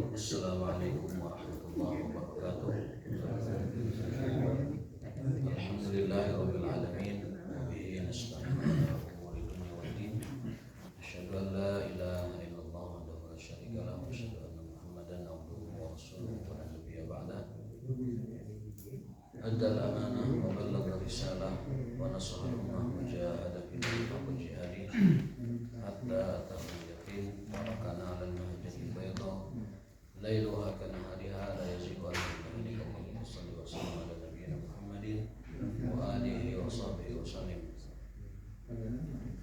Assalamualaikum warahmatullahi wabarakatuh. Alhamdulillahirabbil alamin wa bihi nasta'inu ala umuri dunya waddin. Asyhadu an la ilaha illallah wahdahu la syarika lahu wa asyhadu anna Muhammadan abduhu wa rasuluhu wa la nabiyya ba'dah. Addal amanah wa ballagha risalah wa nasaha al-ummah wa jahada fillahi haqqa jihadih hatta atahul yaqin wa kana 'alal mahjati bayda lailuha kanahariha la yazighu anha illa qalilun. Sallallahu alaihi wasallam ala nabiyyina Muhammadin wa alihi wa sahbihi wa sallim.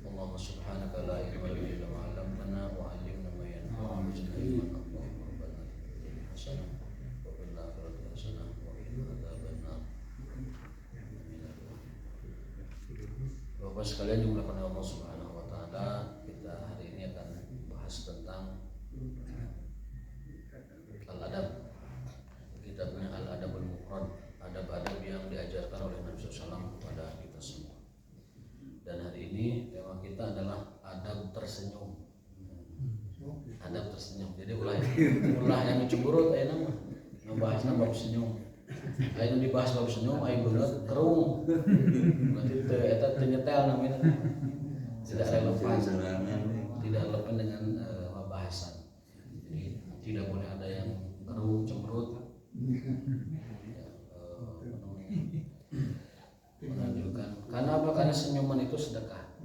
Allahumma subhanaka la ilma lana illa ma 'allamtana wa 'allimna ma yanfa'una wa zidna ilman. Allahumma rabbana atina hasanah wa fil akhirati hasanah wa qina adzabannar. Bapak sekalian dimuliakan Allah Subhanahu wa taala, kita hari ini akan bahas tentang al-adab. Kitabnya Al-Adabul Mufrad, adab-adab yang diajarkan oleh Nabi SAW kepada kita semua. Dan hari ini tema kita adalah adab tersenyum. Adab tersenyum. Jadi ulah yang cemberut aya nama ngebahas bab senyum. Lain dibahas bab senyum aya beungeut kerung. Berarti teu eta teu nyetel namanya. Tidak relevan. Tidak relevan dengan bahasan. Jadi tidak boleh ada yang kerung cemberut. Menunjukkan karena apa? Karena senyuman itu sedekah.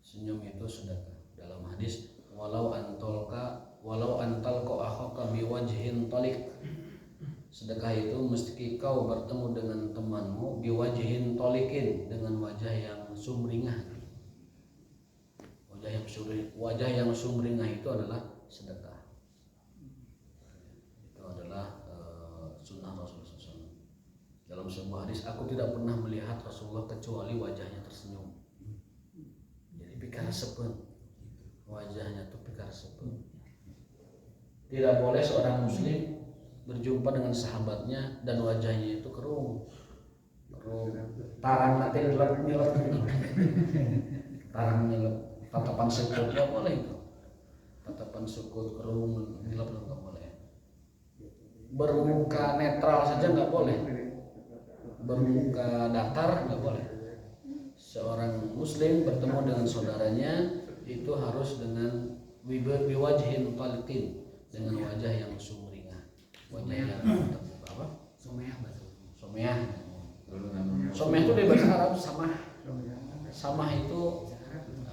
Senyum itu sedekah. Dalam hadis walau antalqa akhaka biwajhin taliq, sedekah itu meski kau bertemu dengan temanmu biwajhin taliqin, dengan wajah yang sumringah. Wajah yang sumringah itu adalah sedekah. Itu adalah sunnah Rasulullah SAW. Dalam sebuah hadis, aku tidak pernah melihat Rasulullah kecuali wajahnya tersenyum. Jadi pikar sepun, wajahnya itu pikar sepun. Tidak boleh seorang muslim berjumpa dengan sahabatnya dan wajahnya itu kerung, tarang nanti nyelot, tarang nyelot, tatapan sukut nggak boleh itu, tatapan sukut kerung nyelot nggak boleh. Bermuka netral saja nggak boleh, bermuka datar nggak boleh. Seorang muslim bertemu dengan saudaranya itu harus dengan biwajhin taliqin, dengan wajah yang sumringah, wajah yang terbuka. Apa? Someyah itu dari bahasa Arab samah itu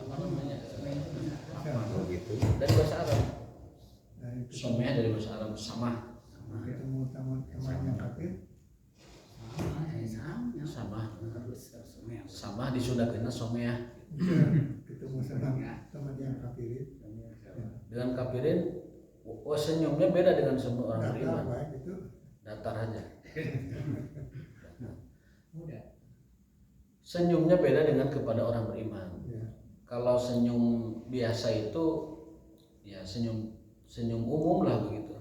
apa namanya? Dari bahasa Arab. Someyah dari bahasa Arab samah. Ketemu teman yang kafir sama disudahkeun someyah. Ketemu sama teman yang kafirin Dengan kafirin senyumnya beda dengan semua orang beriman. Datar aja. Senyumnya beda dengan kepada orang beriman. Kalau senyum biasa itu ya senyum umum lah begitu.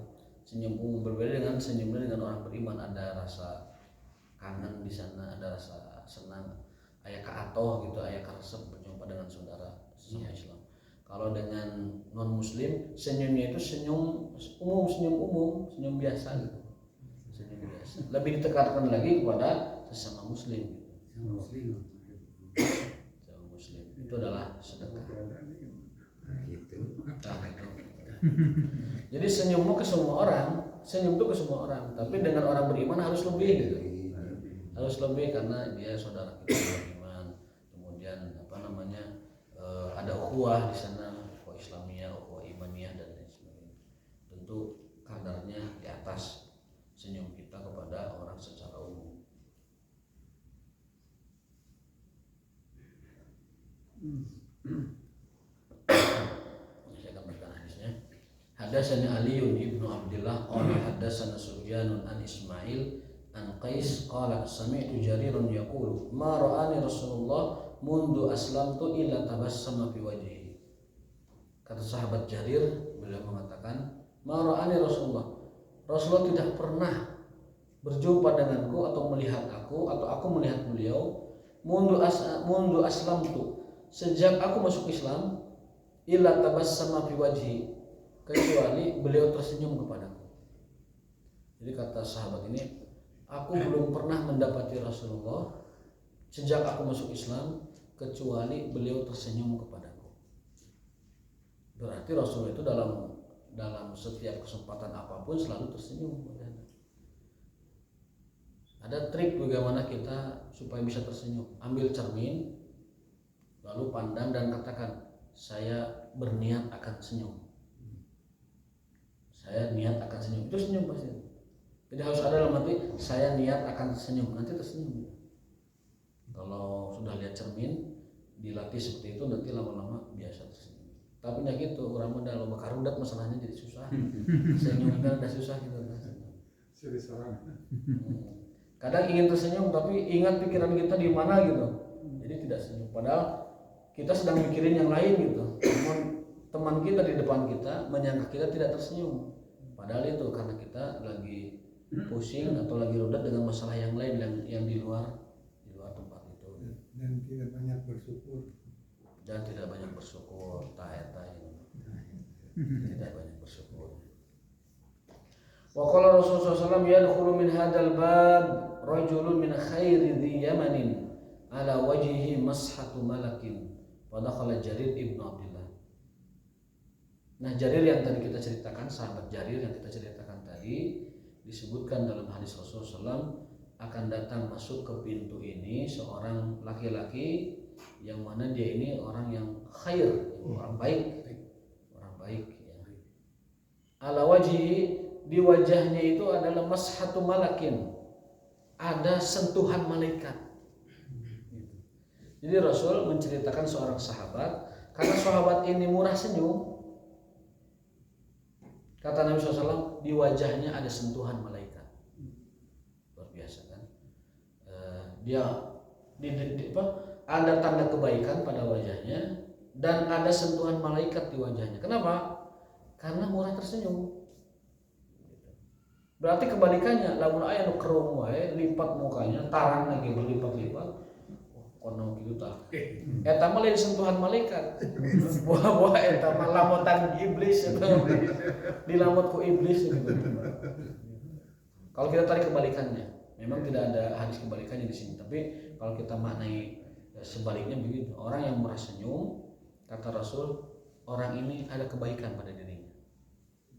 Senyum umum berbeda dengan senyumnya dengan orang beriman. Ada rasa kangen di sana, ada rasa senang, aya kaatoh gitu, aya karesep berjumpa dengan saudara sesama Islam. Kalau dengan non muslim, senyumnya itu senyum umum, senyum biasa gitu. Senyum biasa. Lebih ditekankan lagi kepada sesama muslim gitu. Sesama muslim. Itu adalah sedekah. Gitu. Jadi senyummu ke semua orang, senyum itu ke semua orang, tapi dengan orang beriman harus lebih gitu. Harus lebih karena dia saudara kita beriman. Kemudian ada ukhuwah di sana, ukhuwah Islamiyah, ukhuwah imaniyah dan lain sebagainya. Tentu kadarnya di atas senyum kita kepada orang secara umum. Saya akan bacakan hadisnya. Hadatsana Aliun ibnu Abdullah qala hadatsana Sufyanun an Ismail an Qais qala sami'tu Jarirun yaqulu ma ra'ani Rasulullah mundu aslamtu illa tabassama fi wajhi. Kata sahabat Jarir, beliau mengatakan ma ra'ani Rasulullah tidak pernah berjumpa denganku atau melihat aku atau aku melihat beliau mundu aslamtu, sejak aku masuk Islam, illa tabassama fi wajhi, kecuali beliau tersenyum kepadaku. Jadi kata sahabat ini, aku belum pernah mendapati Rasulullah sejak aku masuk Islam kecuali beliau tersenyum kepadaku. Berarti Rasul itu dalam setiap kesempatan apapun selalu tersenyum. Ada trik bagaimana kita supaya bisa tersenyum. Ambil cermin, lalu pandang dan katakan, saya berniat akan senyum. Saya niat akan senyum. Itu senyum pasti. Jadi harus ada dalam hati, saya niat akan senyum, nanti tersenyum. Kalau sudah lihat cermin, dilatih seperti itu, nanti lama-lama biasa tersenyum. Tapi ya gitu, orang muda lo bakarudat masalahnya jadi susah. Senyum kan udah susah gitu. Serius orang. Kadang ingin tersenyum, tapi ingat pikiran kita di mana gitu. Jadi tidak senyum. Padahal kita sedang mikirin yang lain gitu. Namun teman kita di depan kita menyangka kita tidak tersenyum. Padahal itu karena kita lagi pusing atau lagi rudat dengan masalah yang lain yang di luar tempat itu. Dan tidak banyak bersyukur. Tidak banyak bersyukur, tidak banyak bersyukur. Wa qala Rasulullah SAW yadkhulu min hadzal bab rajulun min khairi dhi yamanin ala wajhihi mashatu malakin wa dakhala Jarir ibnu Abdullah. Nah, Jarir yang tadi kita ceritakan, sahabat Jarir yang kita ceritakan tadi, disebutkan dalam hadis Rasulullah SAW akan datang masuk ke pintu ini seorang laki-laki yang mana dia ini orang yang khair, orang baik ya. Ala wajhi, di wajahnya itu adalah mashatu malakin, ada sentuhan malaikat. Jadi Rasul menceritakan seorang sahabat, karena sahabat ini murah senyum, kata Nabi SAW, di wajahnya ada sentuhan malaikat. Luar biasa kan? Dia ada tanda kebaikan pada wajahnya dan ada sentuhan malaikat di wajahnya. Kenapa? Karena murah tersenyum. Berarti kebalikannya, lamun aya nu kerung wae, lipat mukanya, tarang lagi berlipat-lipat. Kono kitu tah. Eta mah lain sentuhan malaikat. Buah-buah eta mah lamutan iblis eta. Dilamut ku iblis gitu. Kalau kita tarik kebalikannya, memang tidak ada hadis kebalikannya di sini, tapi kalau kita maknai sebaliknya begitu. Orang yang murah senyum, kata Rasul, orang ini ada kebaikan pada dirinya.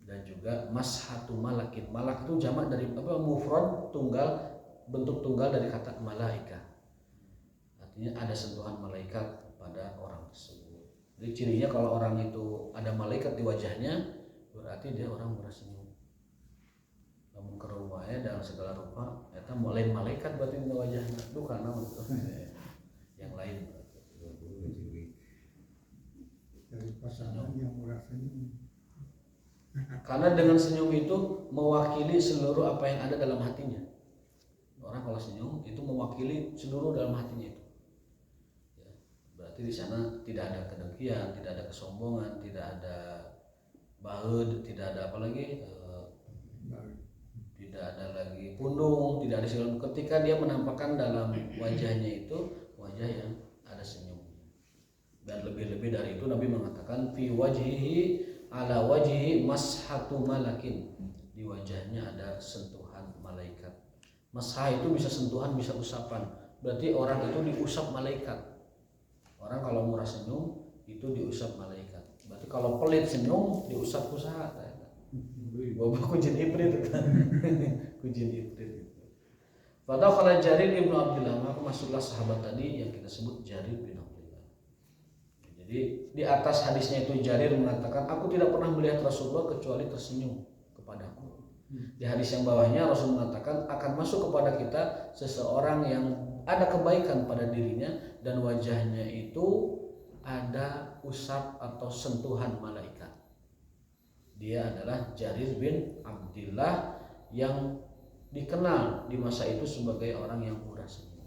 Dan juga mashatu malakin. Malak itu jamak dari mufrad, tunggal, bentuk tunggal dari kata malaika. Artinya ada sentuhan malaikat pada orang tersebut. Jadi cirinya kalau orang itu ada malaikat di wajahnya, berarti dia orang murah senyum. Namun ke rumahnya dalam segala rupa, eta mulai malaikat berarti di wajahnya. Duh karena yang lain. Dari pasangan yang murah senyum. Karena dengan senyum itu mewakili seluruh apa yang ada dalam hatinya. Orang kalau senyum itu mewakili seluruh dalam hatinya itu. Ya, berarti di sana tidak ada kedengkian, tidak ada kesombongan, tidak ada bahed, tidak ada apa lagi, tidak ada lagi pundung, tidak ada segala. Ketika dia menampakkan dalam wajahnya itu wajah yang ada senyumnya. Dan lebih-lebih dari itu Nabi mengatakan fi wajhihi ala wajhi mashatu malakin, di wajahnya ada sentuhan malaikat. Mashah itu bisa sentuhan, bisa usapan. Berarti orang itu diusap malaikat. Orang kalau murah senyum itu diusap malaikat. Berarti kalau pelit senyum diusap usaha. Bawa kujin ibrit kan. Kujin ibrit. Padahal kalau Jarir ibnu Abdullah, maka masuklah sahabat tadi yang kita sebut Jarir bin Abdullah. Jadi di atas hadisnya itu Jarir mengatakan, aku tidak pernah melihat Rasulullah kecuali tersenyum kepadaku. Di hadis yang bawahnya Rasul mengatakan akan masuk kepada kita seseorang yang ada kebaikan pada dirinya dan wajahnya itu ada usap atau sentuhan malaikat. Dia adalah Jarir bin Abdullah yang dikenal di masa itu sebagai orang yang murah senyum.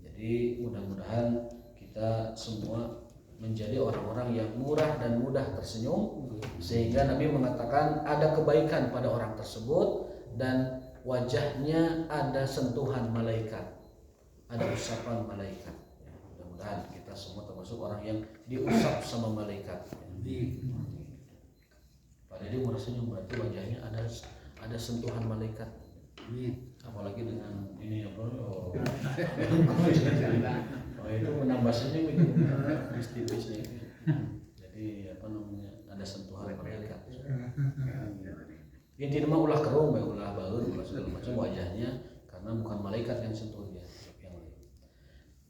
Jadi mudah-mudahan kita semua menjadi orang-orang yang murah dan mudah tersenyum, sehingga Nabi mengatakan ada kebaikan pada orang tersebut dan wajahnya ada sentuhan malaikat, ada usapan malaikat. Ya, mudah-mudahan kita semua termasuk orang yang diusap sama malaikat. jadi merasa senyum berarti wajahnya ada sentuhan malaikat. Apalagi dengan ini apa itu menambah senyum itu tipisnya itu. Jadi apa namanya ada sentuhan malaikat. Intinya ulah kerung, ulah baur, ulah segala macam wajahnya karena bukan malaikat yang sentuh dia, yang lain.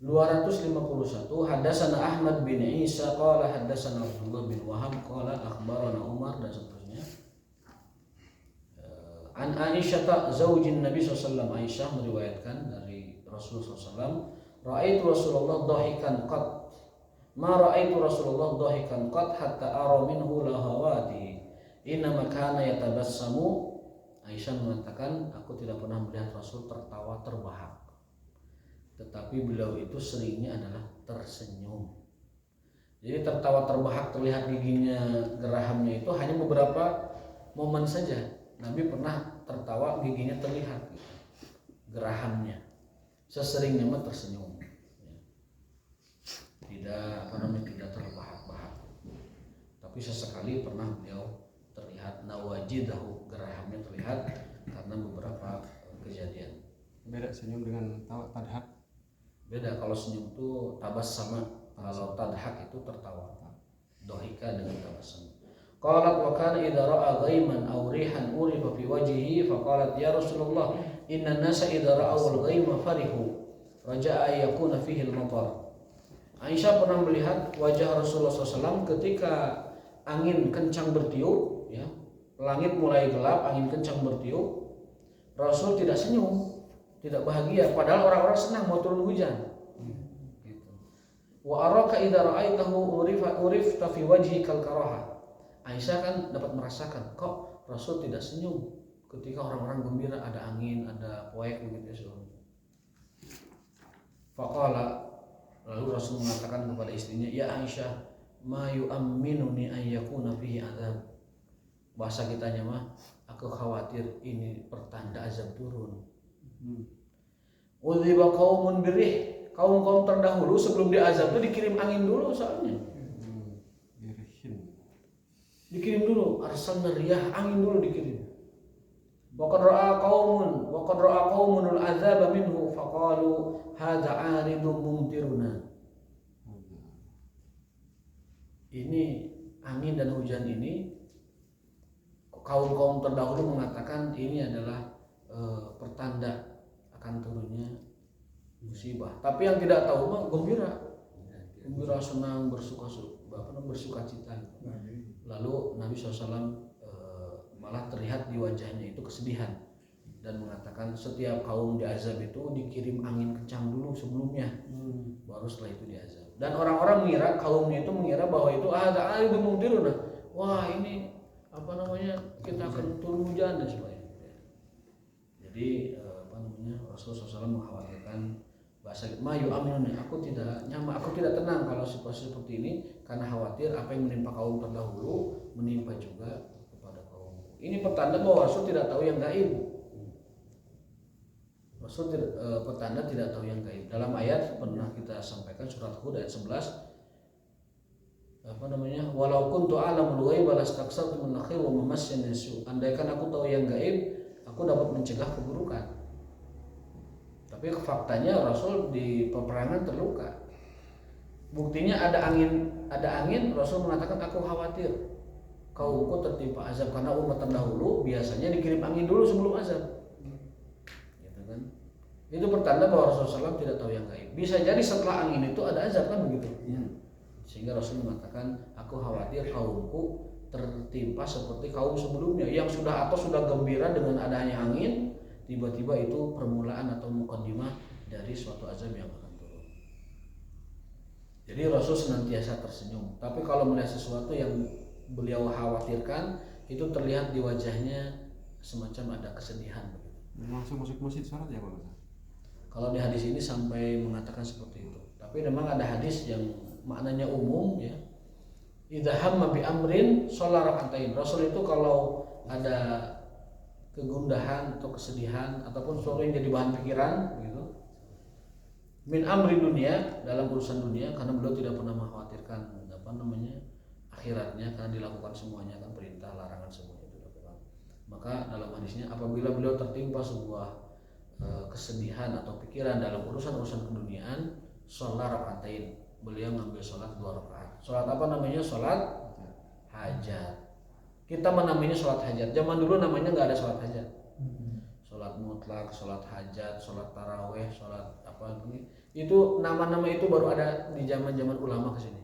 251 Hadatsana Ahmad bin Isa qala hadatsana Abdullah bin Wahab qala akhbarana Umar dan seterusnya. An Aisyah zaujin Nabi SAW, Aisyah meriwayatkan dari Rasulullah SAW, ra'aitu Rasulullah dhahikan qat ma ra'aitu Rasulullah dhahikan qat hatta ara minhu lahawati inna kana yatabassamu. Aisyah mengatakan, aku tidak pernah melihat Rasul tertawa terbahak, tetapi beliau itu seringnya adalah tersenyum. Jadi tertawa terbahak terlihat giginya, gerahamnya itu hanya beberapa momen saja. Nabi pernah tertawa giginya terlihat, gerahamnya. Seseringnya mah tersenyum, tidak tidak terbahak-bahak. Tapi sesekali pernah beliau terlihat nawajidahu, gerahamnya terlihat karena beberapa kejadian. Beda senyum dengan tadhak. Beda, kalau senyum itu tabassama, kalau tadhak itu tertawa. Dohika dengan tabassum. Qalat wa kana idza ra'a ghaiman aw rihan urifa fi wajhihi faqalat ya Rasulullah inna an-nasa idza ra'aw al-ghaima farihu raja'a yakuna fihi al-matar. Aisyah pernah melihat wajah Rasulullah SAW ketika angin kencang bertiup, ya, langit mulai gelap, angin kencang bertiup, Rasul tidak senyum, tidak bahagia, padahal orang-orang senang mau turun hujan. Gitu. Wa araka idza ra'aitahu urifta fi wajhikal karaha. Aisyah kan dapat merasakan kok Rasul tidak senyum ketika orang-orang gembira, ada angin, ada poek begitu ya. Faqala, lalu Rasul mengatakan kepada istrinya, ya Aisyah, ma yu'amminuni an yakuna fihi azab. Bahasa kitanya mah, aku khawatir ini pertanda azab turun. Udhiba qaumun birih, kaum-kaum terdahulu sebelum diazab itu dikirim angin dulu soalnya. Dikirim dulu, arsalna riyah, angin dulu dikirim. Wa qad ra'a qaumun al-'adzaba minhu faqalu hadza 'aridun mumtiruna. Ini angin dan hujan ini, kaum-kaum terdahulu mengatakan ini adalah pertanda akan turunnya musibah. Tapi yang tidak tahu mah gembira, senang, bersuka cita. Lalu Nabi SAW malah terlihat di wajahnya itu kesedihan dan mengatakan setiap kaum diazab itu dikirim angin kencang dulu sebelumnya, baru setelah itu diazab. Dan orang-orang mengira, kaumnya itu mengira bahwa itu ada air mumtiruna, wah ini apa namanya, kita akan turun hujan dan sebagainya. Jadi Rasulullah SAW mengkhawatirkan bahasa mayu aminun, aku tidak nyaman, aku tidak tenang kalau situasi seperti ini karena khawatir apa yang menimpa kaum terdahulu menimpa juga kepada kaum. Ini pertanda bahwa Rasul tidak tahu yang gaib. Rasul pertanda tidak tahu yang gaib. Dalam ayat pernah kita sampaikan surat Hud ayat 11, walau kuntu a'lamul ghaib lastaksartu min khair wa mamassani su. Andaikan aku tahu yang gaib, aku dapat mencegah keburukan. Tapi faktanya Rasul di peperangan terluka. Buktinya ada angin, Rasul mengatakan aku khawatir kaumku tertimpa azab karena umat terdahulu biasanya dikirim angin dulu sebelum azab. Gitu kan? Itu pertanda bahwa Rasulullah SAW tidak tahu yang gaib. Bisa jadi setelah angin itu ada azab kan begitu. Sehingga Rasul mengatakan aku khawatir kaumku tertimpa seperti kaum sebelumnya yang sudah gembira dengan adanya angin, tiba-tiba itu permulaan atau mukaddimah dari suatu azab yang akan turun. Jadi Rasul senantiasa tersenyum. Tapi kalau melihat sesuatu yang beliau khawatirkan, itu terlihat di wajahnya semacam ada kesedihan. Langsung masuk masjid sholat ya Pak? Kalau di hadis ini sampai mengatakan seperti itu. Tapi memang ada hadis yang maknanya umum ya. Idza hamma bi amrin shalla rak'atain. Rasul itu kalau ada kegundahan atau kesedihan ataupun sesuatu yang jadi bahan pikiran gitu, min amri dunia, dalam urusan dunia, karena beliau tidak pernah mengkhawatirkan akhiratnya karena dilakukan semuanya kan perintah larangan semuanya. Maka dalam hadisnya apabila beliau tertimpa sebuah kesedihan atau pikiran dalam urusan-urusan keduniaan, sholat rakaatain, beliau ngambil sholat 2 rakaat. Sholat apa namanya? Sholat hajat. Kita menamainya sholat hajat. Zaman dulu namanya nggak ada sholat hajat. Sholat mutlak, sholat hajat, sholat taraweh, sholat apa itu nama-nama itu baru ada di zaman-zaman ulama kesini.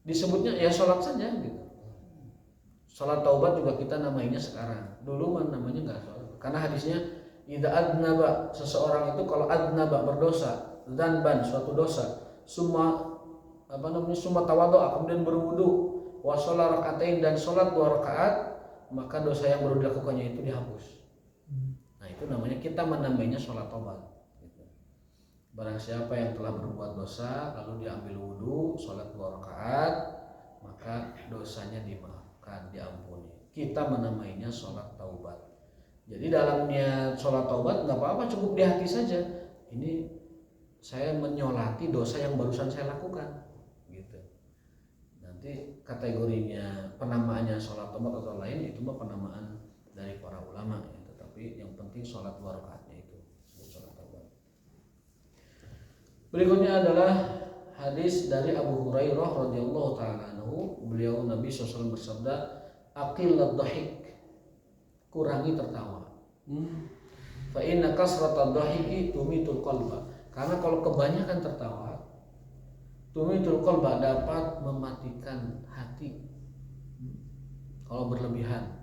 Disebutnya ya sholat saja gitu. Sholat taubat juga kita namainya sekarang. Dulu namanya nggak sholat. Karena hadisnya idza adnaba, seseorang itu kalau adnaba berdosa, dzanban suatu dosa, summa tawadhu, kemudian berwudu, wa sholat rakaatain dan sholat 2 rakaat, maka dosa yang baru dilakukannya itu dihapus. Nah itu namanya kita menamainya sholat taubat. Gitu. Barang siapa yang telah berbuat dosa lalu diambil wudu, sholat 2 rakaat, maka dosanya dimaafkan, diampuni. Kita menamainya sholat taubat. Jadi dalamnya sholat taubat nggak apa-apa, cukup di hati saja. Ini saya menyolati dosa yang barusan saya lakukan, gitu. Nanti kategorinya penamaannya sholat taubat atau lain itu mah penamaan dari para ulama, ya. Tetapi yang penting sholat 2 rakaatnya itu sholat taubat. Berikutnya adalah hadis dari Abu Hurairah radhiyallahu taala anhu. Beliau Nabi SAW bersabda, aqillat dhahik, kurangi tertawa. Fa inna kasratad dhahiki tumitul qalba. Karena kalau kebanyakan tertawa, tumitul qalba, dapat mematikan hati. Kalau berlebihan.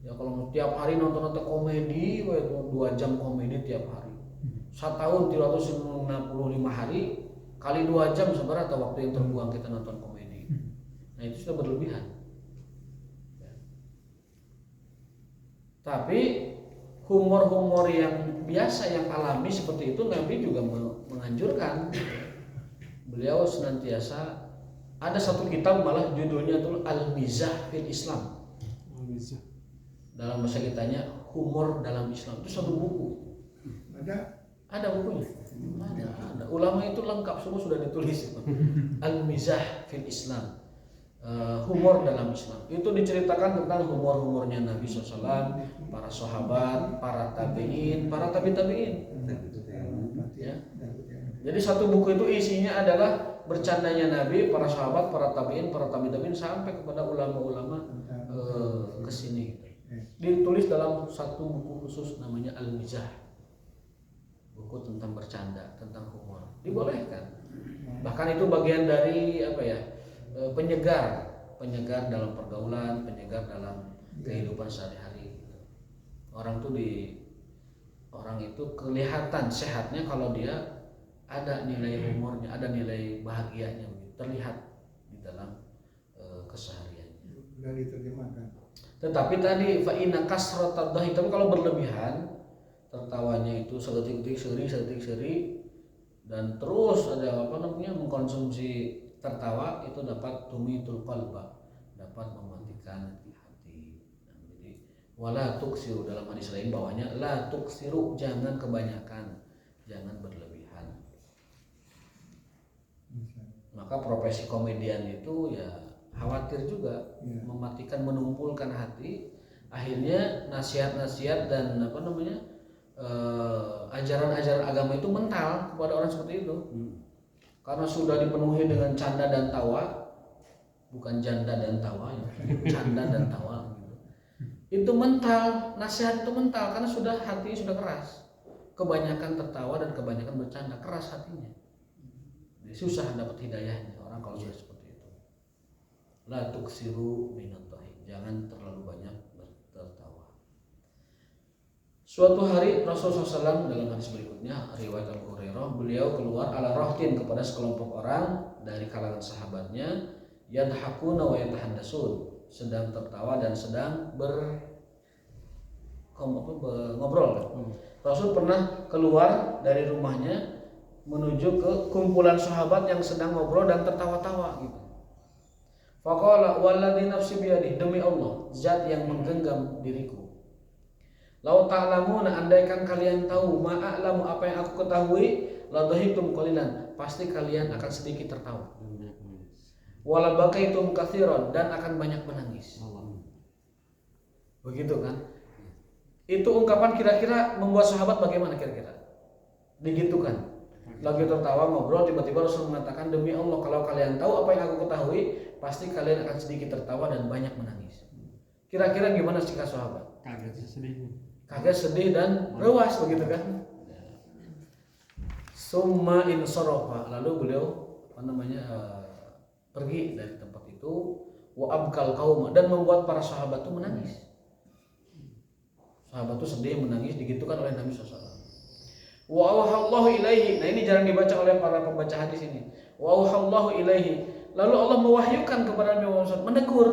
Ya kalau tiap hari nonton komedi, 2 jam komedi tiap hari. Setahun 365 hari kali 2 jam seberapa waktu yang terbuang kita nonton komedi. Nah itu sudah berlebihan. Tapi humor-humor yang biasa, yang alami seperti itu Nabi juga menganjurkan. Beliau senantiasa, ada satu kitab malah judulnya itu Al-Mizah fil Islam. Dalam bahasa kitanya humor dalam Islam. Itu satu buku. Ada bukunya. Ada. Ulama itu lengkap semua sudah ditulis. Al-Mizah fil Islam. Humor dalam Islam itu diceritakan tentang humor-humornya Nabi SAW, para sahabat, para tabiin, para tabiin. Ya. Jadi satu buku itu isinya adalah bercandanya Nabi, para sahabat, para tabiin, para tabiin sampai kepada ulama-ulama kesini. Ditulis dalam satu buku khusus namanya Al-Mizah, buku tentang bercanda, tentang humor. Dibolehkan. Bahkan itu bagian dari apa ya? penyegar dalam pergaulan, penyegar dalam kehidupan sehari-hari. Orang itu kelihatan sehatnya kalau dia ada nilai humornya, ada nilai bahagianya, terlihat di dalam kesehariannya. Sudah diterjemahkan. Tetapi tadi fa inna kasratad dhahik, tapi kalau berlebihan tertawanya itu sedetik seri dan terus ada mengkonsumsi tertawa, itu dapat tumitul qalba, dapat mematikan hati. Nah, jadi wala tuksiru, dalam hadis lain bawahnya la tuksiru, jangan kebanyakan, jangan berlebihan. Maka profesi komedian itu ya khawatir juga mematikan, menumpulkan hati. Akhirnya nasihat-nasihat dan ajaran-ajaran agama itu mental kepada orang seperti itu. Karena sudah dipenuhi dengan canda dan tawa, bukan janda dan tawa ya, canda dan tawa gitu. Itu mental, nasihat itu mental karena hatinya sudah keras. Kebanyakan tertawa dan kebanyakan bercanda, keras hatinya. Jadi susah dapat hidayahnya orang kalau sudah seperti itu. La tuksiru minad dhahik, jangan terlalu banyak tertawa. Suatu hari Rasulullah SAW dalam hadis berikutnya, riwayat Abu Hurairah, beliau keluar ala rahtin, kepada sekelompok orang dari kalangan sahabatnya, yadhakuna wa yatahaddatsun, sedang tertawa dan sedang ngobrol. Rasul pernah keluar dari rumahnya menuju ke kumpulan sahabat yang sedang ngobrol dan tertawa-tawa gitu. Faqala walladzi nafsi biyadihi, demi Allah, zat yang menggenggam diriku. Lau ta'lamuna, andaikan kalian tahu, ma'a'lamu, apa yang aku ketahui, la dhahikum qalilan, pasti kalian akan sedikit tertawa. Wala bakaitum katsiran, dan akan banyak menangis. Begitu kan? Itu ungkapan kira-kira membuat sahabat bagaimana kira-kira? Digitukan. Lagi tertawa ngobrol, tiba-tiba Rasul mengatakan, demi Allah kalau kalian tahu apa yang aku ketahui, pasti kalian akan sedikit tertawa dan banyak menangis. Kira-kira gimana sikap sahabat? Kaget sedih. Kaget, sedih dan rewas begitu kan? Summa insarafa, lalu beliau pergi dari tempat itu, wa abkal qaum, dan membuat para sahabat itu menangis. Sahabat itu sedih, menangis, digitukan oleh Nabi SAW. Wa auhallahu ilaihi. Nah, ini jarang dibaca oleh para pembaca hadis ini. Wa auhallahu ilaihi. Lalu Allah mewahyukan kepada Nabi Muhammad, menegur.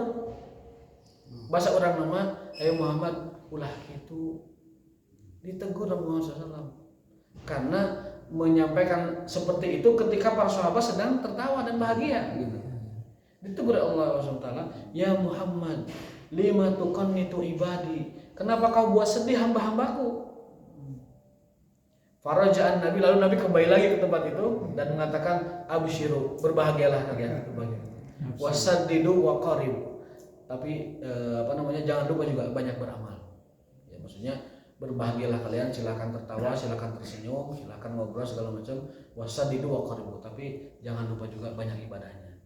Bahasa orang nama, ayo Muhammad, ulah gitu. Ditegur Nabi Muhammad SAW. Karena menyampaikan seperti itu ketika para sahabat sedang tertawa dan bahagia gitu. Ditegur Allah SWT, ya Muhammad, lima tuqannitu ibadi. Kenapa kau buat sedih hamba-hambaku? Faraja'an Nabi, lalu Nabi kembali lagi ke tempat itu dan mengatakan absyiru, berbahagialah kalian, wasaddidu wa qaribu. Tapi jangan lupa juga banyak beramal. Ya, maksudnya berbahagialah kalian, silakan tertawa, silakan tersenyum, silakan ngobrol segala macam, wasaddidu wa qaribu, tapi jangan lupa juga banyak ibadahnya.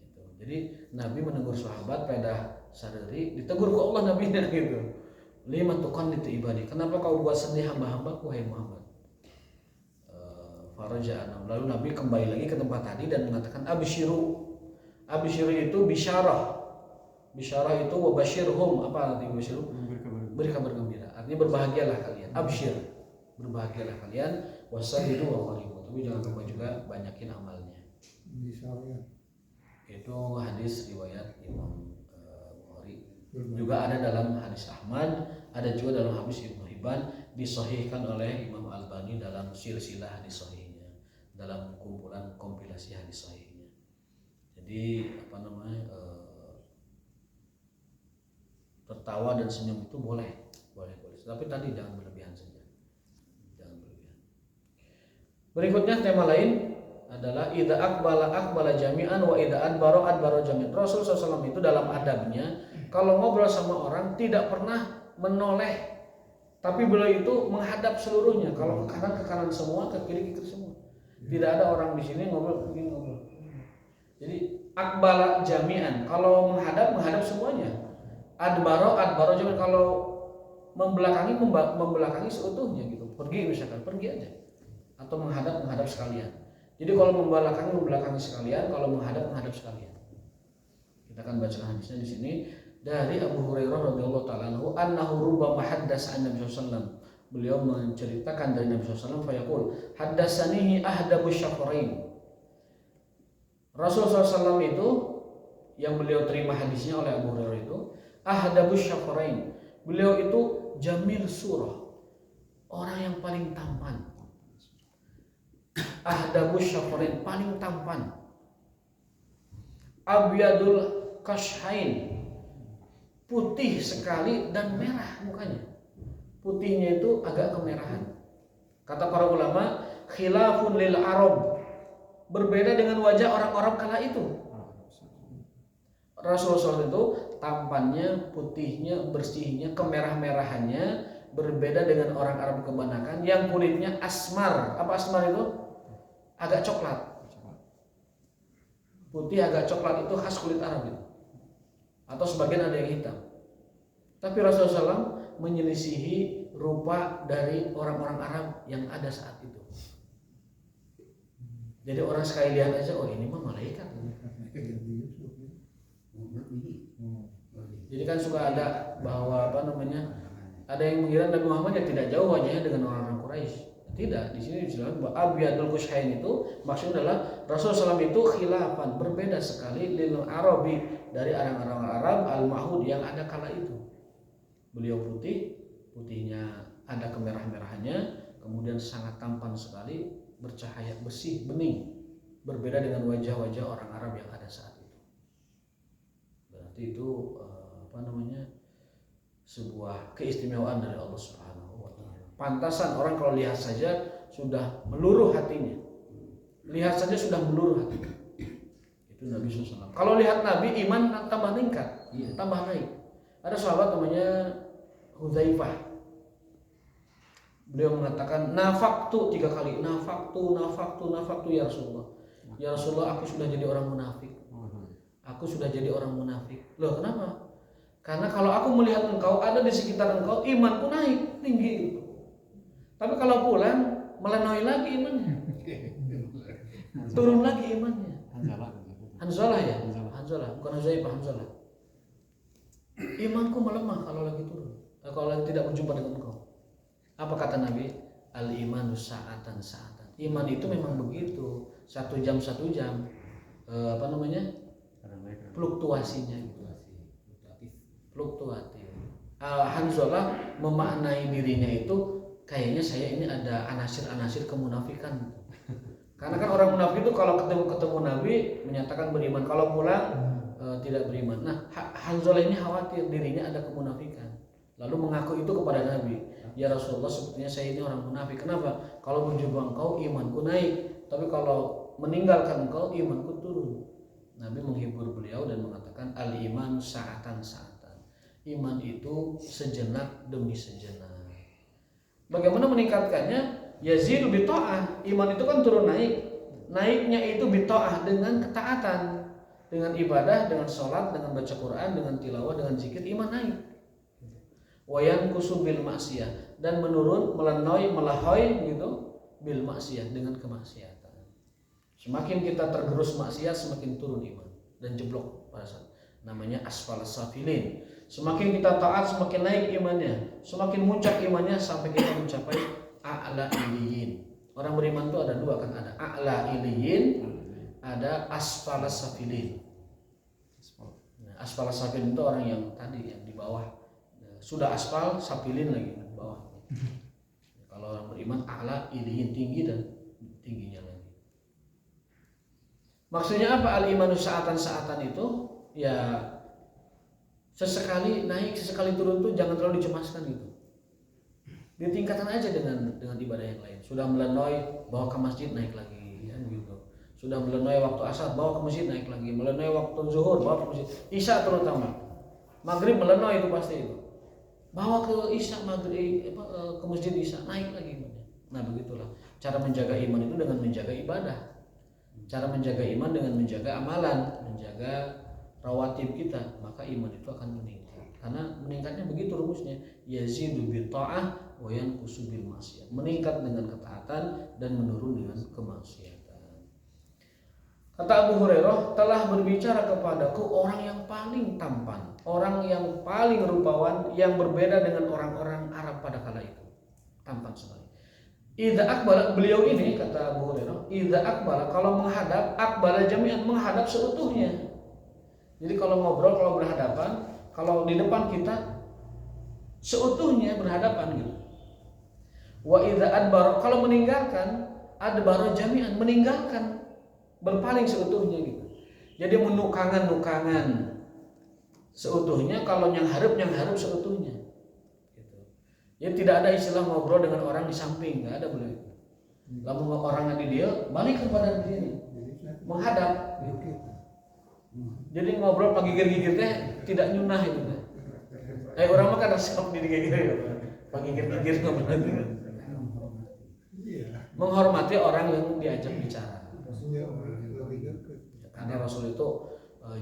Gitu. Jadi Nabi menegur sahabat pada sadari, ditegur ke Allah Nabi dan gitu. Lima tuqannitu ibadi, kenapa kau buat sedih hamba-hambaku hai Muhammad? Faraja'an. Lalu Nabi kembali lagi ke tempat tadi dan mengatakan absyiru. Absyiru itu bisyarah. Bisyarah itu wabashirhum, apa arti absyiru? Beri kabar gembira. Artinya berbahagialah kalian. Absyir, berbahagialah kalian. Wasaddidu wa qaribu. Tapi jangan lupa juga banyakin amalnya. Misalnya Itu hadis riwayat Imam Bukhari. Juga ada dalam hadis Ahmad, ada juga dalam hadis Ibnu Hibban, disahihkan oleh Imam Albani dalam silsilah hadis sahihnya, dalam kumpulan kompilasi hadis sahihnya. Jadi tertawa dan senyum itu boleh, tapi tadi jangan berlebihan saja, jangan berlebihan. Berikutnya tema lain adalah idza aqbala jami'an wa idza adbara jami'an. Rasul SAW itu dalam adabnya kalau ngobrol sama orang tidak pernah menoleh, tapi beliau itu menghadap seluruhnya. Kalau ke kanan semua, ke kiri semua. Tidak ada orang di sini ngobrol begini ngobrol. Jadi aqbala jami'an, kalau menghadap semuanya. Adbara jami'an, kalau membelakangi seutuhnya gitu. Pergi misalkan, pergi aja. Atau menghadap sekalian. Jadi kalau membelakangi sekalian, kalau menghadap sekalian. Kita akan baca hadisnya di sini dari Abu Hurairah radhiyallahu ta'ala annahu rubbama haddasa an Nabi sallallahu alaihi wasallam. Beliau menceritakan dari Nabi sallallahu alaihi wasallam, fayaqul haddatsanihi ahdabu syafrain. Rasul sallallahu itu yang beliau terima hadisnya oleh Abu Hurairah itu ahdabu syafrain. Beliau itu jamil surah, orang yang paling tampan. Ahdabu syafrain, paling tampan. Abyadul kashain, putih sekali dan merah mukanya. Putihnya itu agak kemerahan. Kata para ulama, khilafun lil Arab, berbeda dengan wajah orang-orang kala itu. Rasulullah itu tampannya, putihnya, bersihnya, kemerah-merahannya berbeda dengan orang Arab kebanyakan yang kulitnya asmar. Apa asmar itu? Agak coklat. Putih agak coklat itu khas kulit Arab itu. Atau sebagian ada yang hitam. Tapi Rasulullah SAW menyelisihi rupa dari orang-orang Arab yang ada saat itu. Jadi orang sekali lihat aja, oh ini mah malaikat. Jadi kan suka ada bahwa ada yang mengira Nabi Muhammad yang tidak jauh wajahnya dengan orang-orang Quraisy. Tidak, di sini disebutkan bahwa abyadul kushain itu maksudnya adalah Rasulullah SAW itu khilafan, berbeda sekali lil Arabi, dari orang-orang Arab al-Mahud yang ada kala itu. Beliau putihnya ada kemerah-merahannya, kemudian sangat tampan sekali, bercahaya, bersih, bening, berbeda dengan wajah-wajah orang Arab yang ada saat itu. Berarti itu sebuah keistimewaan dari Allah Subhanahu wa taala. Pantasan orang kalau lihat saja sudah meluruh hatinya. Lihat saja sudah meluruh hatinya. Itu Nabi SAW. Kalau lihat Nabi, iman tambah meningkat, tambah naik. Ada sahabat namanya Hudzaifah. Beliau mengatakan nafaktu 3 kali, nafaktu ya Rasulullah. Ya Rasulullah, aku sudah jadi orang munafik. Aku sudah jadi orang munafik. Loh, kenapa? Karena kalau aku melihat engkau ada di sekitar engkau, imanku naik tinggi. Tapi kalau pulang melenoi lagi imannya. Turun lagi imannya. Hanzalah ya? Hanzalah, bukan Hudzaifah, Hanzalah. Imanku melemah kalau lagi turun. Kalau lagi tidak berjumpa dengan engkau. Apa kata Nabi? Al-imanu sa'atan. Iman itu memang begitu. 1 jam. Fluktuasinya. Fluktuatif. Hanzalah memaknai dirinya itu kayaknya saya ini ada anasir-anasir kemunafikan. Karena kan orang munafik itu kalau ketemu Nabi menyatakan beriman, kalau pulang tidak beriman. Nah, Hanzalah ini khawatir dirinya ada kemunafikan. Lalu mengaku itu kepada Nabi. Ya Rasulullah, sepertinya saya ini orang munafik. Kenapa? Kalau berjumpa engkau imanku naik, tapi kalau meninggalkan engkau imanku turun. Nabi menghibur beliau dan mengatakan al-iman sa'atan. Iman itu sejenak demi sejenak. Bagaimana meningkatkannya? Yazidu bi ta'ah. Iman itu kan turun naik. Naiknya itu bi ta'ah dengan ketaatan, dengan ibadah, dengan sholat, dengan baca Quran, dengan tilawah, dengan zikir, iman naik. Wayan kusubil maksiyah, dan menurun, melenoi, melahoi gitu, bil maksiyah, dengan kemaksiatan. Semakin kita tergerus maksiat, semakin turun iman dan jeblok pada saat namanya asfalas safilin. Semakin kita taat, semakin naik imannya, semakin muncak imannya sampai kita mencapai a'la iliyin. Orang beriman itu ada 2 kan, ada a'la iliyin, ada asfalas safilin. Nah, asfalas safilin itu orang yang tadi yang di bawah. Sudah aspal, safilin lagi di bawah. Kalau orang beriman a'la iliyin, tinggi dan tingginya lagi. Maksudnya apa al-imanu sa'atan itu? Ya sesekali naik, sesekali turun tuh jangan terlalu dicemaskan gitu. Ditingkatkan aja dengan ibadah yang lain. Sudah melenoi, bawa ke masjid naik lagi, kan gitu. Sudah melenoi waktu asar, bawa ke masjid naik lagi. Melenoi waktu zuhur, bawa ke masjid. Isya terutama. Maghrib melenoi itu pasti itu. Bawa ke isya maghrib ke masjid isya naik lagi imannya. Nah begitulah cara menjaga iman itu dengan menjaga ibadah. Cara menjaga iman dengan menjaga amalan, menjaga rawatib kita, maka iman itu akan meningkat. Karena meningkatnya begitu rumusnya, yazidu bi ta'ah wa yanqusu bil maksiyah. Meningkat dengan ketaatan dan menurun dengan kemaksiatan. Kata Abu Hurairah, telah berbicara kepadaku orang yang paling tampan, orang yang paling rupawan, yang berbeda dengan orang-orang Arab pada kala itu. Tampan sekali. Idza akbala, beliau ini kata Abu Hurairah, idza akbala, kalau menghadap, akbala jami'an, menghadap seutuhnya. Jadi kalau ngobrol, kalau berhadapan, kalau di depan kita seutuhnya berhadapan gitu. Wa idza adbara, kalau meninggalkan, adbara jami'an, meninggalkan, berpaling seutuhnya gitu. Jadi nukangan seutuhnya, kalau yang harap seutuhnya gitu. Ya tidak ada istilah ngobrol dengan orang di samping, nggak ada boleh. Lalu orangnya di dia balik kepada diri, menghadap gitu. Jadi ngobrol pagigir-gigir teh tidak nyunah itu teh. Orang mah kan sok digigir ya. Pagigir-gigir ngobrol itu. Menghormati orang yang diajak bicara. Karena Rasul itu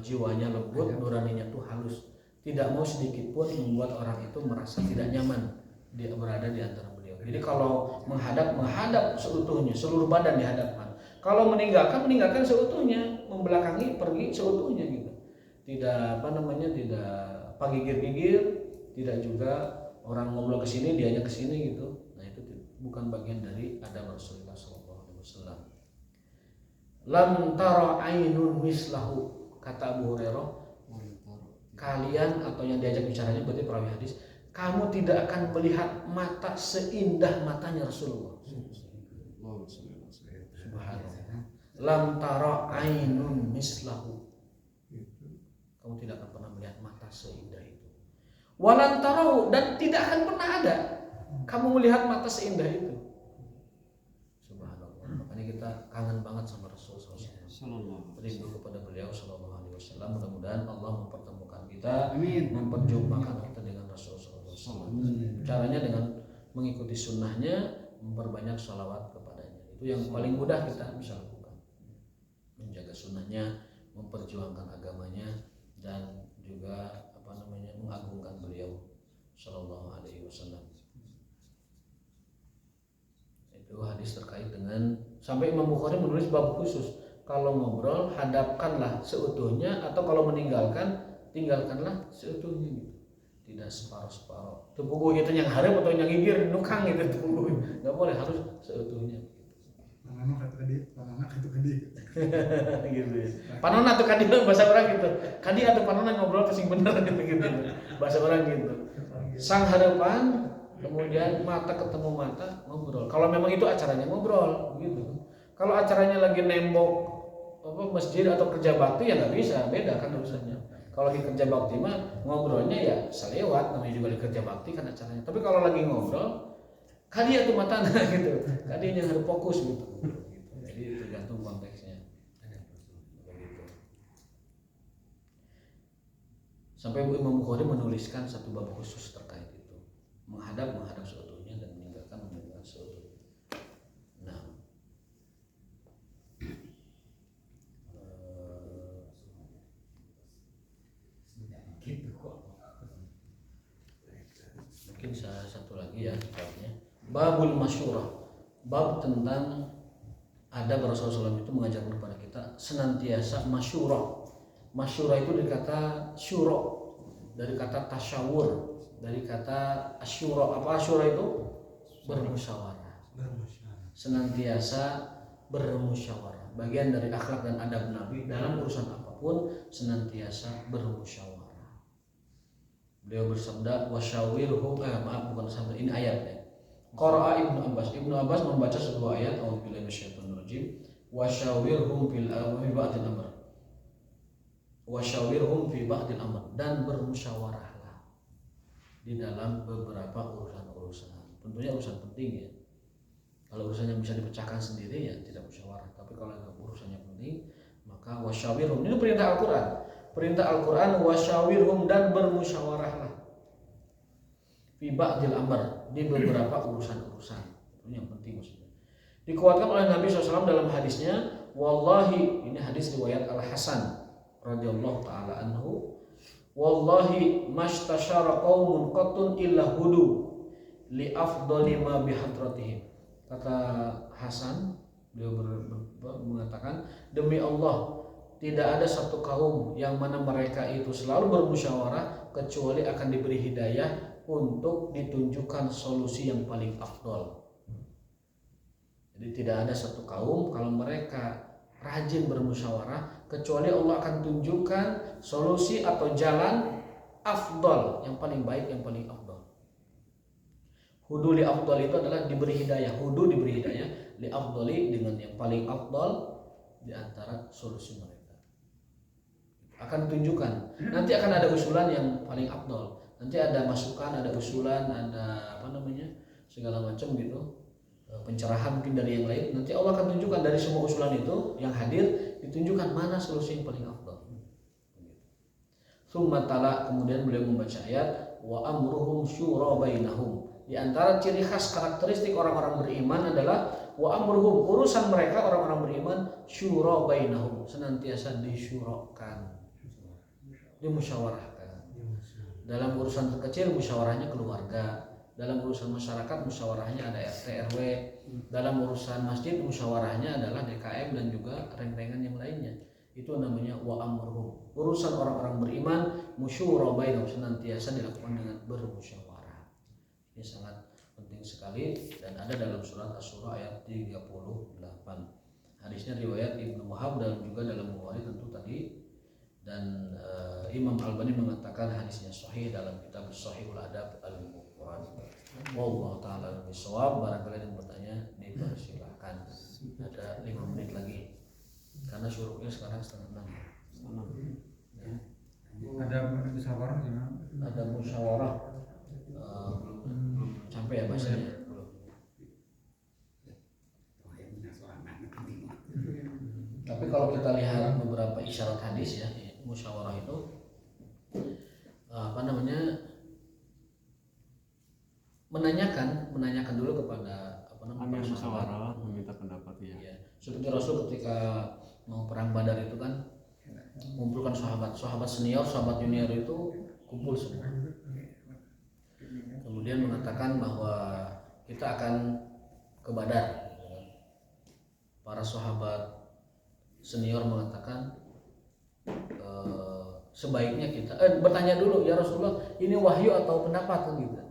jiwanya lembut, nuraninya tuh halus. Tidak mau sedikit pun membuat orang itu merasa tidak nyaman dia berada di antara beliau. Jadi kalau menghadap seutuhnya, seluruh badan dihadapkan. Kalau meninggalkan seutuhnya, membelakangi pergi seutuhnya gitu. Tidak tidak pagigir-gigir, tidak juga orang ngobrol ke sini dianya ke sini gitu. Nah itu bukan bagian dari adab Rasulullah SAW. Lam tara ainun mislahu, kata Abu Hurairah, kalian atau yang diajak bicaranya berarti perawi hadis, kamu tidak akan melihat mata seindah matanya Rasulullah. Subhanallah. Lam tara ainun mislahu, kamu tidak akan pernah melihat mata seindah itu. Walan tarau, dan tidak akan pernah ada kamu melihat mata seindah itu. Subhanallah. Makanya kita kangen banget sama Rasulullah SAW. Rindu kepada beliau SAW. Mudah-mudahan Allah mempertemukan kita, memperjumpakan kita dengan Rasulullah SAW. Caranya dengan mengikuti sunnahnya, memperbanyak sholawat kepadanya. Itu yang paling mudah kita bisa lakukan. Menjaga sunnahnya, memperjuangkan agamanya, dan juga mengagungkan beliau Shallallahu Alaihi Wasallam. Itu hadis terkait dengan, sampai Imam Bukhari menulis bab khusus, kalau ngobrol hadapkanlah seutuhnya, atau kalau meninggalkan tinggalkanlah seutuhnya gitu. Tidak separuh-separuh. Tepuguh itu yang harap atau yang ngigir nukang itu tepuguh. Enggak boleh, harus seutuhnya. Panona kata kadi, panona kata kadi. Gitu ya. Panona atau kadi bahasa orang gitu. Kadi atau panona ngobrol kesing bener gitu. Bahasa orang gitu. Sang harapan, kemudian mata ketemu mata, ngobrol. Kalau memang itu acaranya ngobrol gitu. Kalau acaranya lagi nembok masjid atau kerja bakti ya nggak bisa, beda kan urusannya. Kalau lagi kerja bakti mah ngobrolnya ya selewat, namanya juga lagi kerja bakti kan acaranya. Tapi kalau lagi ngobrol, kadi atau matana gitu, kadinya harus fokus gitu. Jadi tergantung konteksnya. Begitu. Sampai Imam Bukhari menuliskan satu bab khusus terkait itu, menghadap seutuhnya dan meninggalkan seutuhnya. Nah, mungkin satu lagi ya babnya, babul masyurah, bab tentang adab Rasulullah SAW itu mengajarkan kepada kita senantiasa masyurah. Masyurah itu dari kata syura, dari kata tasyawur, dari kata asyura. Apa asyura itu? Bermusyawarah. Senantiasa bermusyawarah. Bagian dari akhlak dan adab Nabi dalam urusan apapun senantiasa bermusyawarah. Beliau bersabda wasyawirhum, bukan sabda, ini ayatnya. Qara'a Ibnu Abbas membaca sebuah ayat, a'udzubillahi minasyaitonir rajim, wasyawirhum fil ba'dil amr. Wasyawirhum fi ba'dil amr, dan bermusyawarahlah di dalam beberapa urusan-urusan. Tentunya urusan penting ya. Kalau urusannya bisa dipecahkan sendiri ya tidak musyawarah. Tapi kalau urusannya penting, maka wasyawirhum, ini perintah Al-Qur'an. Perintah Al-Quran wasyawirhum, dan bermusyawarahlah fi ba'dil amr, di beberapa urusan-urusan. Itu yang penting maksudnya. Dikuatkan oleh Nabi SAW dalam hadisnya, wallahi, ini hadis riwayat Al-Hasan radhiyallahu taala anhu, wallahi mashtashara qaumun qattun illa hudu li afdali ma bihadratihim. Kata Hasan, beliau mengatakan, demi Allah, tidak ada satu kaum yang mana mereka itu selalu bermusyawarah kecuali akan diberi hidayah untuk ditunjukkan solusi yang paling afdol. Jadi tidak ada satu kaum kalau mereka rajin bermusyawarah kecuali Allah akan tunjukkan solusi atau jalan afdol, yang paling baik, yang paling afdol. Hudu li afdol itu adalah diberi hidayah. Hudu diberi hidayah, li afdoli dengan yang paling afdol di antara solusi mereka. Akan ditunjukkan. Nanti akan ada usulan yang paling afdol. Nanti ada masukan, ada usulan, ada segala macam gitu. Pencerahan mungkin dari yang lain. Nanti Allah akan tunjukkan dari semua usulan itu yang hadir, ditunjukkan mana solusi yang paling afdol. Tsumma tala, kemudian beliau membaca ayat wa amruhum syura bainahum. Di antara ciri khas karakteristik orang-orang beriman adalah wa amruhum, urusan mereka orang-orang beriman syura bainahum, senantiasa disyurakan, dimusyawarahkan. Dalam urusan terkecil musyawarahnya keluarga, dalam urusan masyarakat musyawarahnya ada RT RW, dalam urusan masjid musyawarahnya adalah DKM dan juga rentengan yang lainnya. Itu namanya wa amruhum. Urusan orang-orang beriman musyura bainahum, senantiasa dilakukan dengan bermusyawarah. Ini sangat penting sekali dan ada dalam surat Asy-Syura ayat 38. Hadisnya riwayat Ibnu Wahab dan juga dalam Bukhari tentu tadi, dan Imam Al-Albani mengatakan hadisnya sahih dalam kitab Shahihul Adab Al-Mufrad. Wallahu taala bishawab. Barangkali yang bertanya dipersilakan. Ada 5 menit lagi karena syuruknya sekarang 5:30. Ya. Ada musyawarah gimana? Ada musyawarah belum sampai ya bahasanya. Tapi kalau kita lihat beberapa isyarat hadis ya, musyawarah itu menanyakan dulu kepada Amir para sahabat. musyawarah meminta pendapat ya. Ya, seperti Rasul ketika mau perang Badar itu kan mengumpulkan sahabat senior, sahabat junior itu kumpul semua. Kemudian mengatakan bahwa kita akan ke Badar. Para sahabat senior mengatakan sebaiknya kita bertanya dulu, ya Rasulullah, ini wahyu atau pendapat kan gitu.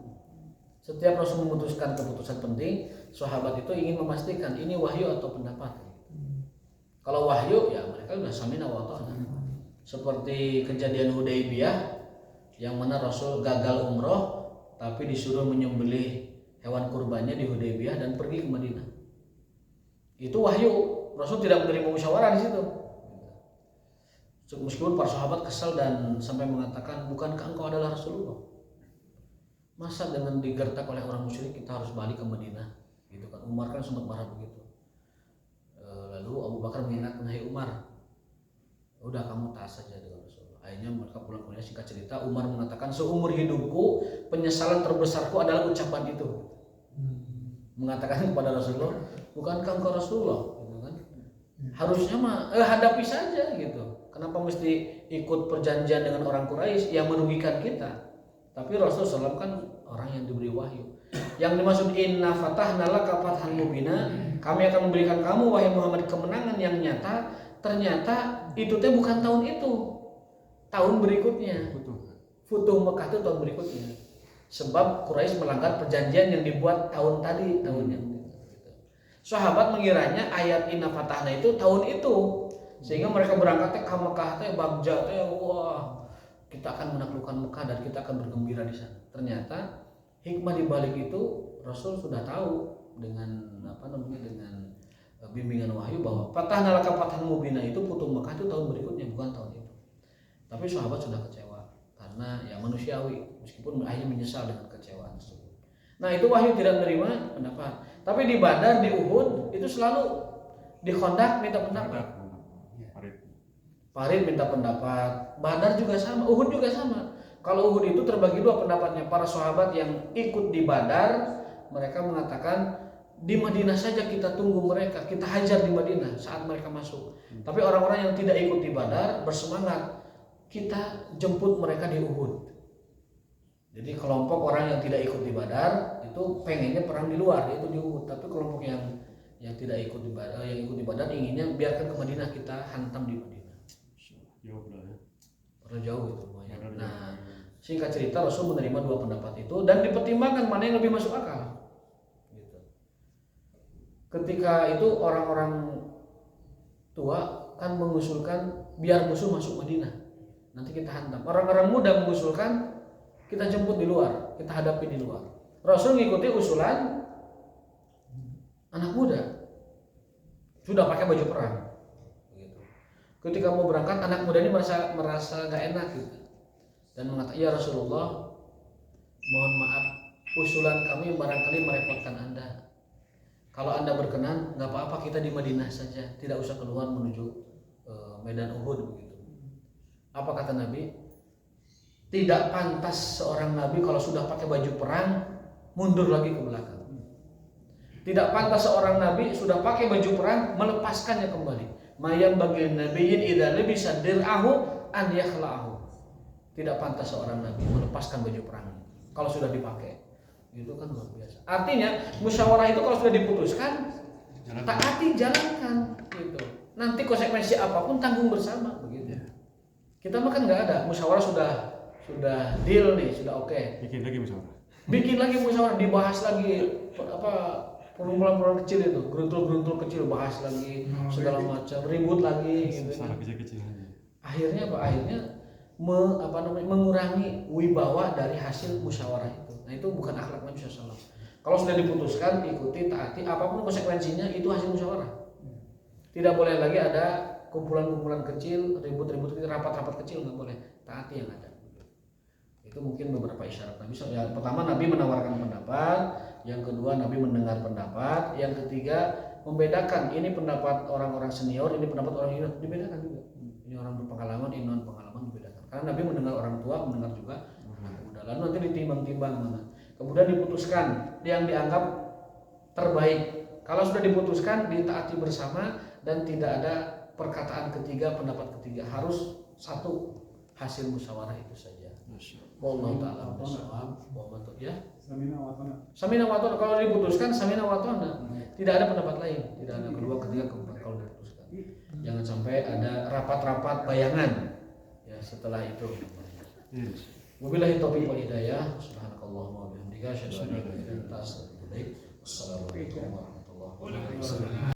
Setiap Rasul memutuskan keputusan penting, sahabat itu ingin memastikan ini wahyu atau pendapat. Kalau wahyu ya mereka sudah samina wa ta'na. Seperti kejadian Hudaybiyah yang mana Rasul gagal umroh tapi disuruh menyembelih hewan kurbannya di Hudaybiyah dan pergi ke Madinah. Itu wahyu. Rasul tidak menerima musyawarah di situ. Meskipun para sahabat kesal dan sampai mengatakan, bukankah engkau adalah Rasulullah? Masa dengan digertak oleh orang musyrik kita harus balik ke Madinah? Gitu kan. Umar kan sempat marah begitu. Lalu Abu Bakar mengingatkan, hai Umar, udah kamu taat saja dengan Rasulullah. Akhirnya mereka pulang ke Madinah. Singkat cerita, Umar mengatakan, seumur hidupku penyesalan terbesarku adalah ucapan itu. Mengatakan kepada Rasulullah, bukankah engkau Rasulullah? Gitu kan. Harusnya mah hadapi saja gitu. Kenapa mesti ikut perjanjian dengan orang Quraisy yang merugikan kita? Tapi Rasulullah SAW kan orang yang diberi wahyu. Yang dimaksud inna fatahna laka fathan mubina, kami akan memberikan kamu wahai Muhammad kemenangan yang nyata. Ternyata itu teh bukan tahun itu, tahun berikutnya. Futuh Mekah itu tahun berikutnya. Sebab Quraisy melanggar perjanjian yang dibuat tahun tadi, tahun yang gitu. Sahabat mengiranya ayat inna fatahna itu tahun itu, sehingga mereka berangkat ke Mekah teh Bagja teh, wah kita akan menaklukkan Mekah dan kita akan bergembira di sana. Ternyata hikmah di balik itu Rasul sudah tahu dengan dengan bimbingan wahyu bahwa fatahna laka fathan mubina itu Futuh Mekah itu tahun berikutnya, bukan tahun itu. Tapi sahabat sudah kecewa karena ya manusiawi, meskipun akhirnya menyesal dengan kecewaan tersebut. Nah itu wahyu tidak menerima pendapat. Tapi di Badar, di Uhud itu selalu di Khandaq minta pendapat. Farid minta pendapat. Badar juga sama, Uhud juga sama. Kalau Uhud itu terbagi dua pendapatnya. Para sahabat yang ikut di Badar, mereka mengatakan di Madinah saja kita tunggu mereka, kita hajar di Madinah saat mereka masuk. Tapi orang-orang yang tidak ikut di Badar bersemangat, kita jemput mereka di Uhud. Jadi kelompok orang yang tidak ikut di Badar itu pengennya perang di luar, itu di Uhud. Tapi kelompok yang tidak ikut di Badar, yang ikut di Badar inginnya biarkan ke Madinah, kita hantam di Madinah. Jauh ya. Karena jauh itu lumayan. Nah, singkat cerita Rasul menerima dua pendapat itu dan dipertimbangkan mana yang lebih masuk akal. Gitu. Ketika itu orang-orang tua kan mengusulkan biar musuh masuk Madinah, nanti kita hantam. Orang-orang muda mengusulkan kita jemput di luar, kita hadapi di luar. Rasul mengikuti usulan anak muda, sudah pakai baju perang. Ketika mau berangkat, anak muda ini merasa gak enak gitu, dan mengatakan, ya Rasulullah, mohon maaf, usulan kami barangkali merepotkan Anda. Kalau Anda berkenan, nggak apa-apa, kita di Madinah saja, tidak usah keluar menuju medan Uhud begitu. Apa kata Nabi? Tidak pantas seorang Nabi kalau sudah pakai baju perang mundur lagi ke belakang. Tidak pantas seorang Nabi sudah pakai baju perang melepaskannya kembali. Mayam bagi nabiyyin idza labisa dir'ahu an yakhla'ahu. Tidak pantas seorang nabi melepaskan baju perang kalau sudah dipakai. Itu kan luar biasa. Artinya musyawarah itu kalau sudah diputuskan, taati, jalankan gitu. Nanti konsekuensi apapun tanggung bersama begitu. Kita mah kan enggak ada, musyawarah sudah deal nih, sudah oke. Bikin lagi musyawarah, dibahas lagi perumulan kecil itu, geruntul kecil, bahas lagi segala macam, ribut lagi gitu. Akhirnya apa? Akhirnya mengurangi wibawa dari hasil musyawarah itu. Nah itu bukan akhlak Nabi SAW. Kalau sudah diputuskan, ikuti, taati, apapun konsekuensinya itu hasil musyawarah. Tidak boleh lagi ada kumpulan-kumpulan kecil, ribut-ribut kecil, rapat-rapat kecil, nggak boleh. Taati yang ada. Itu mungkin beberapa isyarat Nabi. Yang pertama, Nabi menawarkan pendapat. Yang kedua, Nabi mendengar pendapat. Yang ketiga, membedakan ini pendapat orang-orang senior, ini pendapat orang junior, dibedakan juga. Ini orang berpengalaman, ini non pengalaman, dibedakan. Karena Nabi mendengar orang tua, mendengar juga anak muda. Lalu nanti ditimbang-timbang mana. kemudian diputuskan yang dianggap terbaik. Kalau sudah diputuskan, ditaati bersama dan tidak ada perkataan ketiga, pendapat ketiga, harus satu hasil musyawarah itu saja. Wallahu taala bisawab. Ya. Samina wa ta'ana. Kalau diputuskan samina wa ta'ana. Tidak ada pendapat lain, tidak ada kedua, ketiga, keempat kalau diputuskan. Jangan sampai ada rapat-rapat bayangan ya setelah itu. Wabillahi taufiq wal hidayah. Subhanakallahumma wa bihamdika asyhadu an la ilaha illa anta astaghfiruka wa atubu ilaik. Wassalamualaikum warahmatullahi wabarakatuh.